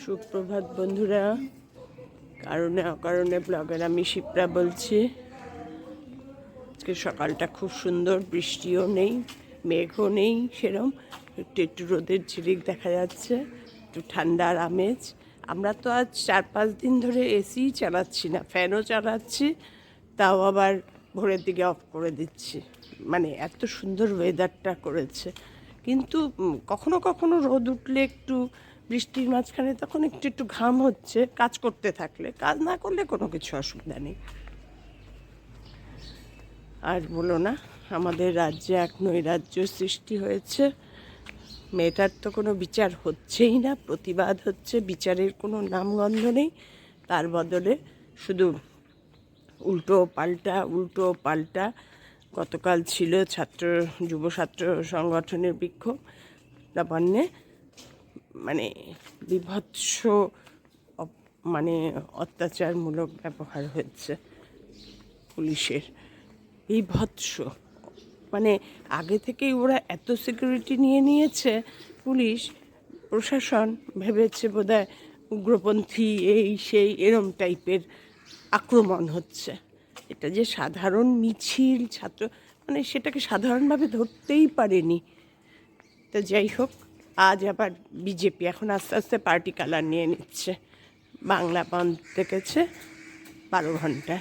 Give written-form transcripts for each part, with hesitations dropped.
সুপ্রভাত বন্ধুরা, কারণে অকারণে ব্লগের আমি শিপ্রা বলছি। আজকে সকালটা খুব সুন্দর, বৃষ্টিও নেই, মেঘও নেই, সেরম একটু একটু রোদের ঝিলিক দেখা যাচ্ছে, একটু ঠান্ডার আমেজ। আমরা তো আজ 4-5 দিন ধরে এসি চালাচ্ছি না, ফ্যানও চালাচ্ছি, তাও আবার ভোরের দিকে অফ করে দিচ্ছি। মানে এত সুন্দর ওয়েদারটা করেছে। কিন্তু কখনো কখনো রোদ উঠলে একটু বৃষ্টির মাঝখানে তখন একটু একটু ঘাম হচ্ছে, কাজ করতে থাকলে। কাজ না করলে কোনো কিছু অসুবিধা নেই। আর বলো না, আমাদের রাজ্যে এক নৈরাজ্য সৃষ্টি হয়েছে। মেয়েটার তো কোনো বিচার হচ্ছেই না, প্রতিবাদ হচ্ছে, বিচারের কোনো নামগন্ধ নেই। তার বদলে শুধু উল্টো পাল্টা। গতকাল ছিল যুব ছাত্র সংগঠনের বিক্ষোভ, নবান্নে মানে বিভৎস মানে অত্যাচারমূলক ব্যবহার হয়েছে পুলিশের, বিভৎস। মানে আগে থেকেই ওরা এত সিকিউরিটি নিয়ে নিয়েছে, পুলিশ প্রশাসন ভেবেছে বোধহয় উগ্রপন্থী এই সেই এরম টাইপের আক্রমণ হচ্ছে। এটা যে সাধারণ মিছিল, ছাত্র মানে সেটাকে সাধারণভাবে ধরতেই পারেনি। তো যাই হোক, আজ আবার বিজেপি এখন আস্তে আস্তে পার্টি কালার নিয়ে নিচ্ছে। বাংলা বন্ধ ডেকেছে 12 ঘন্টা।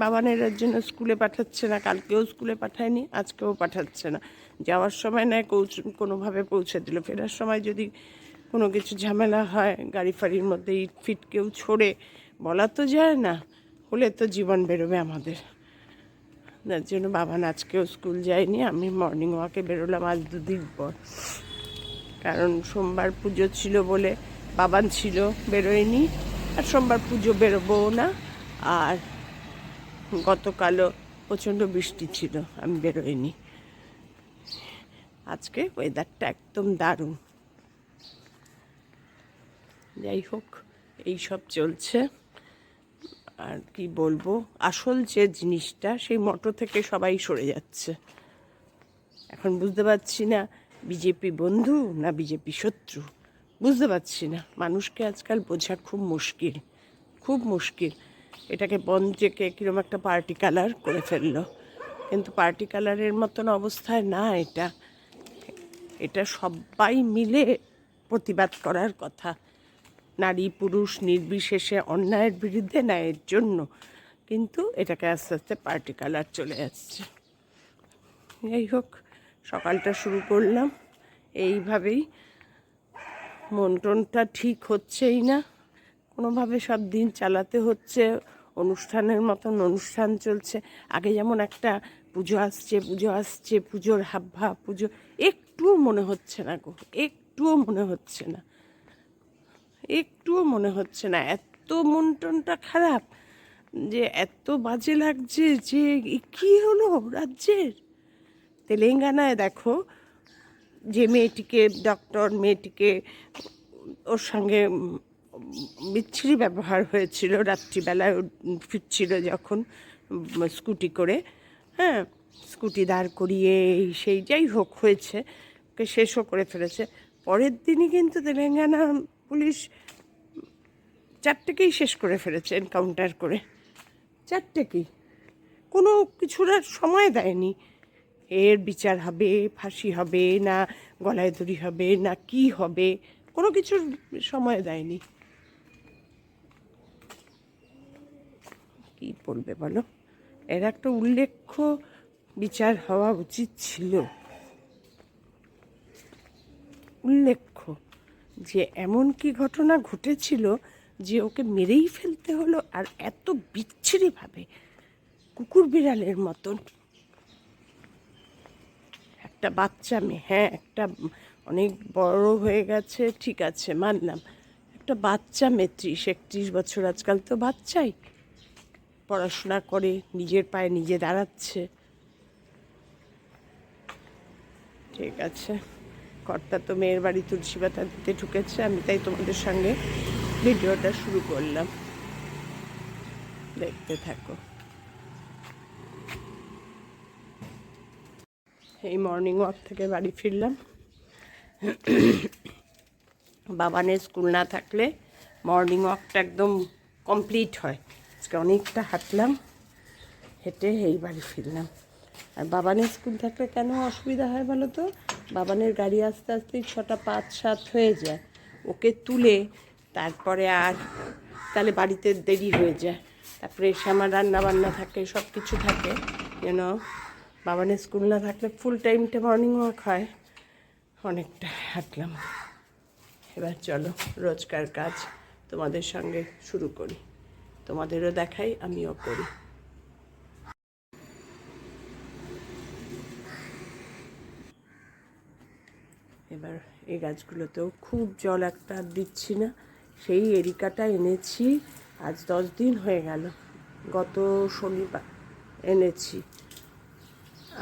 বাবানের জন্য স্কুলে পাঠাচ্ছে না, কালকেও স্কুলে পাঠায়নি, আজকেও পাঠাচ্ছে না। যাওয়ার সময় নয় কোনোভাবে পৌঁছে দিল, ফেরার সময় যদি কোনো কিছু ঝামেলা হয়, গাড়ি ফাড়ির মধ্যে ইট ফিট কেউ ছোড়ে, বলা তো যায় না, হলে তো জীবন বেরোবে আমাদের। যার জন্য বাবান আজকেও স্কুল যায়নি। আমি মর্নিং ওয়াকে বেরোলাম আজ 2 দিন পর, কারণ সোমবার পুজো ছিল বলে বাবান ছিল, বেরোয়নি। আর সোমবার পুজো বেরোবও না। আর গতকালও প্রচণ্ড বৃষ্টি ছিল, আমি বেরোইনি। আজকে ওয়েদারটা একদম দারুণ। যাই হোক, এইসব চলছে। আর কি বলবো, আসল যে জিনিসটা, সেই মটো থেকে সবাই সরে যাচ্ছে। এখন বুঝতে পারছি না বিজেপি বন্ধু না বিজেপি শত্রু, বুঝতে পারছি না। মানুষকে আজকাল বোঝা খুব মুশকিল, খুব মুশকিল। এটাকে বন্ধকে কীরকম একটা পার্টি কালার করে ফেললো, কিন্তু পার্টি কালারের মতন অবস্থায় না এটা। এটা সবাই মিলে প্রতিবাদ করার কথা, নারী পুরুষ নির্বিশেষে, অন্যায়ের বিরুদ্ধে ন্যায়ের জন্য। কিন্তু এটাকে আস্তে আস্তে পার্টি কালার চলে আসছে। যাই হোক, সকালটা শুরু করলাম এইভাবেই। মন টনটা ঠিক হচ্ছেই না, কোনোভাবে সব দিন চালাতে হচ্ছে। অনুষ্ঠানের মতন অনুষ্ঠান চলছে। আগে যেমন একটা পুজো আসছে, পুজোর হাবভাব, পুজো একটুও মনে হচ্ছে না গো, একটুও মনে হচ্ছে না, একটুও মনে হচ্ছে না। এত মন টনটা খারাপ যে এত বাজে লাগছে যে কী হলো রাজ্যের। তেলেঙ্গানায় দেখো, যে মেয়েটিকে মেয়েটিকে ওর সঙ্গে বিচ্ছিরি ব্যবহার হয়েছিল রাত্রিবেলায়, ফিরছিল যখন স্কুটি করে, হ্যাঁ, স্কুটি দাঁড় করিয়ে সেই যাই হোক হয়েছে, ওকে শেষও করে ফেলেছে। পরের দিনই কিন্তু তেলেঙ্গানা পুলিশ 4টেকেই শেষ করে ফেলেছে, এনকাউন্টার করে। 4টেকেই, কোনো কিছুর আর সময় দেয়নি। এর বিচার হবে, ফাঁসি হবে না, গলায় দড়ি হবে না, কি হবে, কোনো কিছুর সময় দেয়নি। কি বলবে বলো, এর একটা উল্লেখ্য বিচার হওয়া উচিত ছিল, উল্লেখ্য যে এমন কি ঘটনা ঘটেছিল যে ওকে মেরেই ফেলতে হলো, আর এত বিচ্ছিরিভাবে, কুকুর বিড়ালের মতন। একটা বাচ্চা মেয়ে, হ্যাঁ, একটা অনেক বড় হয়ে গেছে, ঠিক আছে মানলাম, একটা বাচ্চা মেয়ে, 30-31 বছর, আজকাল তো বাচ্চাই, পড়াশোনা করে নিজের পায়ে নিজে দাঁড়াচ্ছে, ঠিক আছে। কর্তা তো মেয়ের বাড়ি তুলসী পাতা দিতে ঢুকেছে, আমি তাই তোমাদের সঙ্গে ভিডিওটা শুরু করলাম, দেখতে থাকো। এই মর্নিং ওয়াক থেকে বাড়ি ফিরলাম, বাবানের স্কুল না থাকলে মর্নিং ওয়াকটা একদম কমপ্লিট হয়। আজকে অনেকটা হাঁটলাম, হেঁটে এই বাড়ি ফিরলাম। আর বাবানের স্কুল থাকলে কেন অসুবিধা হয় বলো তো, বাবানের গাড়ি আসতে আসতেই 6টা 5-7 হয়ে যায়, ওকে তুলে তারপরে আর তাহলে বাড়িতে দেরি হয়ে যায়। তারপরে এসে আমার রান্না বান্না থাকে, সব কিছু থাকে, যেন বাবানের স্কুল না থাকলে ফুল টাইমটা মর্নিং ওয়াক হয়। অনেকটা হাঁটলাম। এবার চলো রোজকার কাজ তোমাদের সঙ্গে শুরু করি, তোমাদেরও দেখাই, আমিও করি। এবার এই গাছগুলোতেও খুব জল একটা দিচ্ছি না। সেই এরিকাটা এনেছি আজ 10 দিন হয়ে গেল, গত শনিবার এনেছি।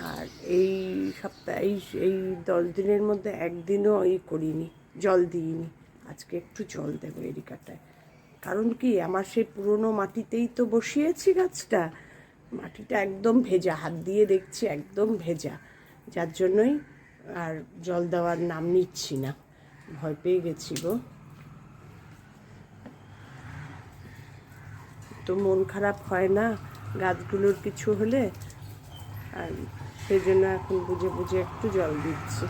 আর এই সপ্তাহে এই 10 দিনের মধ্যে একদিনও করিনি, জল দিইনি। আজকে একটু জল দেবো এরিকাটায়। কারণ কি, আমার সেই পুরনো মাটিতেই তো বসিয়েছি গাছটা, মাটিটা একদম ভেজা, হাত দিয়ে দেখছি একদম ভেজা, যার জন্যই আর জল দেওয়ার নাম নিচ্ছি না, ভয় পেয়ে গেছি গো। তো মন খারাপ হয় না গাছগুলোর কিছু হলে, আর সেই জন্য এখন বুঝে বুঝে একটু জল দিচ্ছি।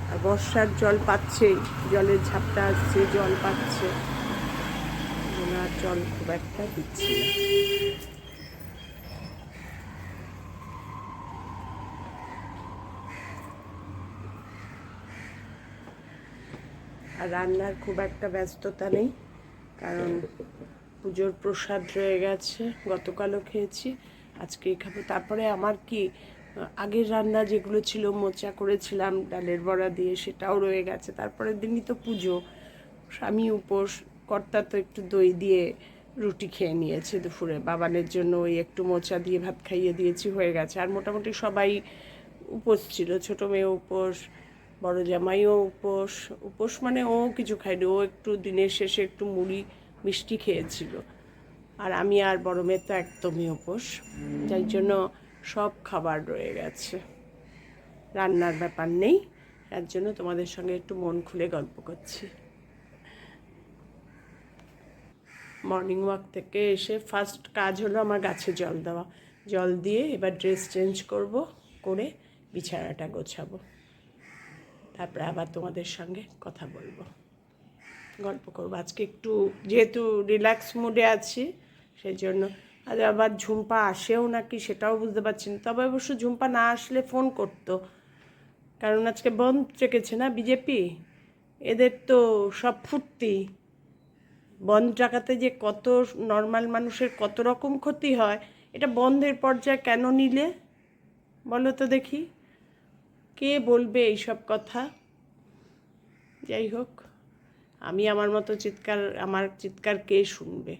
আর বর্ষার জল পাচ্ছেই, জলের ঝাপটা আসছে, জল পাচ্ছে, আর জল খুব একটা দিচ্ছি না। আর রান্নার খুব একটা ব্যস্ততা নেই, কারণ পুজোর প্রসাদ রয়ে গেছে, গতকালও খেয়েছি, আজকেই খাবো। তারপরে আমার কি আগের রান্না যেগুলো ছিল, মোচা করেছিলাম ডালের বড়া দিয়ে, সেটাও রয়ে গেছে। তারপরের দিনই তো পুজো, স্বামী উপোস, কর্তা তো একটু দই দিয়ে রুটি খেয়ে নিয়েছে দুপুরে, বাবানের জন্য ওই একটু মোচা দিয়ে ভাত খাইয়ে দিয়েছি, হয়ে গেছে। আর মোটামুটি সবাই উপোস ছিল, ছোটো মেয়ে উপোস, বড় জামাইও উপোস। উপোস মানে ও কিছু খায়নি, ও একটু দিনের শেষে একটু মুড়ি মিষ্টি খেয়েছিল। আর আমি আর বড় মেয়ে তো একদমই উপোস, যার জন্য সব খাবার রয়ে গেছে, রান্নার ব্যাপার নেই। তার জন্য তোমাদের সঙ্গে একটু মন খুলে গল্প করছি। মর্নিং ওয়াক থেকে এসে ফার্স্ট কাজ হলো আমার গাছে জল দেওয়া। জল দিয়ে এবার ড্রেস চেঞ্জ করব, করে বিছানাটা গোছাবো, তারপরে আবার তোমাদের সঙ্গে কথা বলবো, গল্প করবো। আজকে একটু যেহেতু রিল্যাক্স মুডে আছি, সেই জন্য। আজ আবার ঝুম্পা আসেও নাকি সেটাও বুঝতে পারছি না, তবে অবশ্য ঝুম্পা না আসলে ফোন করতো, কারণ আজকে বন্ধ রেখেছে না বিজেপি, এদের তো সব ফুর্তি। বন্ধ রাখাতে যে কত নর্মাল মানুষের কত রকম ক্ষতি হয়, এটা বন্ধের পর্যায়ে কেন নিলে বলো তো দেখি, কে বলবে এইসব কথা? যাই হোক, আমি আমার মতো আমার চিৎকার কে শুনবে?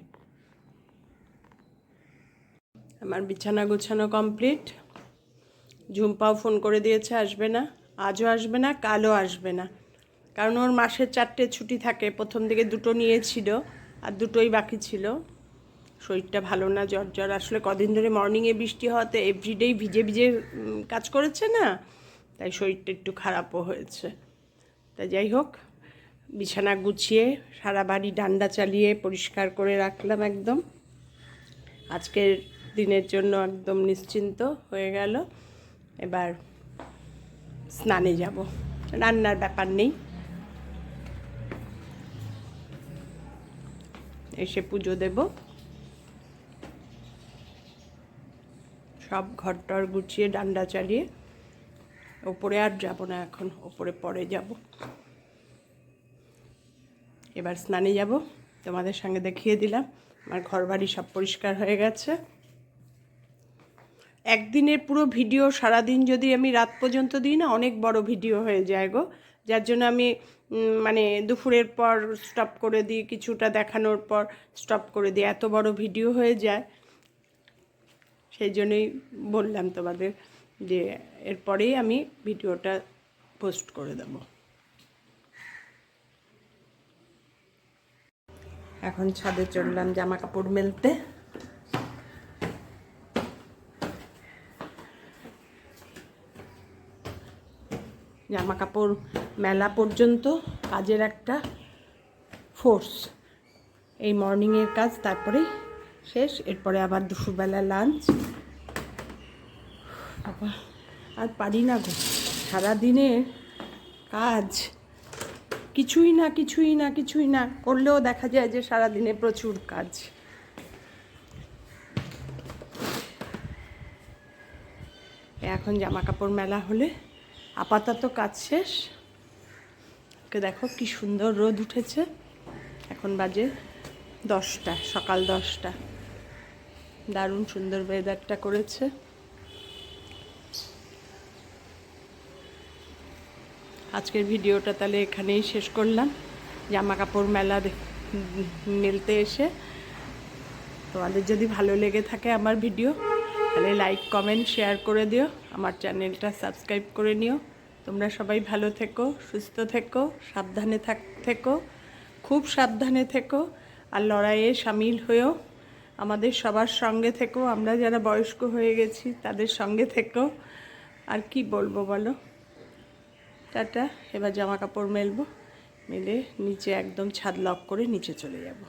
আমার বিছানা গোছানো কমপ্লিট। ঝুম্পাও ফোন করে দিয়েছে আসবে না, আজও আসবে না, কালও আসবে না, কারণ ওর মাসের 4টে ছুটি থাকে। প্রথম দিকে 2টো নিয়েছিল, আর 2টোই বাকি ছিল। শরীরটা ভালো না, জ্বর জ্বর, আসলে কদিন ধরে মর্নিংয়ে বৃষ্টি হওয়াতে এভরিডেই ভিজে ভিজে কাজ করেছে না, তাই শরীরটা একটু খারাপও হয়েছে। তা যাই হোক, বিছানা গুছিয়ে সারা বাড়ি ডান্ডা চালিয়ে পরিষ্কার করে রাখলাম একদম। আজকের দিনের জন্য একদম নিশ্চিন্ত হয়ে গেল। এবার স্নানে যাব, রান্নার ব্যাপার নেই। এসে পুজো দেব, সব ঘরটর গুছিয়ে ডান্ডা চালিয়ে। ওপরে আর যাব না এখন, ওপরে পরে যাব। এবার স্নানে যাব, তোমাদের সঙ্গে দেখিয়ে দিলাম আমার ঘর বাড়ি সব পরিষ্কার হয়ে গেছে। একদিনের পুরো ভিডিও সারাদিন যদি আমি রাত পর্যন্ত দিই না, অনেক বড় ভিডিও হয়ে যায় গো, যার জন্য আমি মানে দুপুরের পর স্টপ করে দিই, কিছুটা দেখানোর পর স্টপ করে দিই, এত বড় ভিডিও হয়ে যায়। সেই জন্যই বললাম তোমাদের যে এরপরেই আমি ভিডিওটা পোস্ট করে দেব। এখন ছাদে চললাম জামা কাপড় মেলতে। জামা কাপড় মেলা পর্যন্ত কাজের একটা ফোর্স। এই মর্নিংয়ের কাজ তারপরেই শেষ, এরপরে আবার দুপুরবেলা লাঞ্চ। আবার আর পারি না গো, সারাদিনের কাজ কিছুই না করলেও দেখা যায় যে সারাদিনে প্রচুর কাজ। এখন জামা কাপড় মেলা হলে আপাতত কাজ শেষ। দেখো কি সুন্দর রোদ উঠেছে, এখন বাজে 10টা, সকাল 10টা। দারুণ সুন্দর ওয়েদারটা করেছে। আজকের ভিডিওটা তাহলে এখানেই শেষ করলাম, জামা কাপড় মেলতে এসে। তোমাদের যদি ভালো লেগে থাকে আমার ভিডিও, তাহলে লাইক কমেন্ট শেয়ার করে দিও, আমার চ্যানেলটা সাবস্ক্রাইব করে নিও। তোমরা সবাই ভালো থেকো, সুস্থ থেকো, সাবধানে থেকো, খুব সাবধানে থেকো, আর লড়াইয়ে সামিল হয়েও আমাদের সবার সঙ্গে থেকো। আমরা যারা বয়স্ক হয়ে গেছি তাদের সঙ্গে থেকো। আর কি বলবো বলো, টাটা। এবার জামা কাপড় মেলবো, মেলে নিচে একদম ছাদ লক করে নিচে চলে যাব।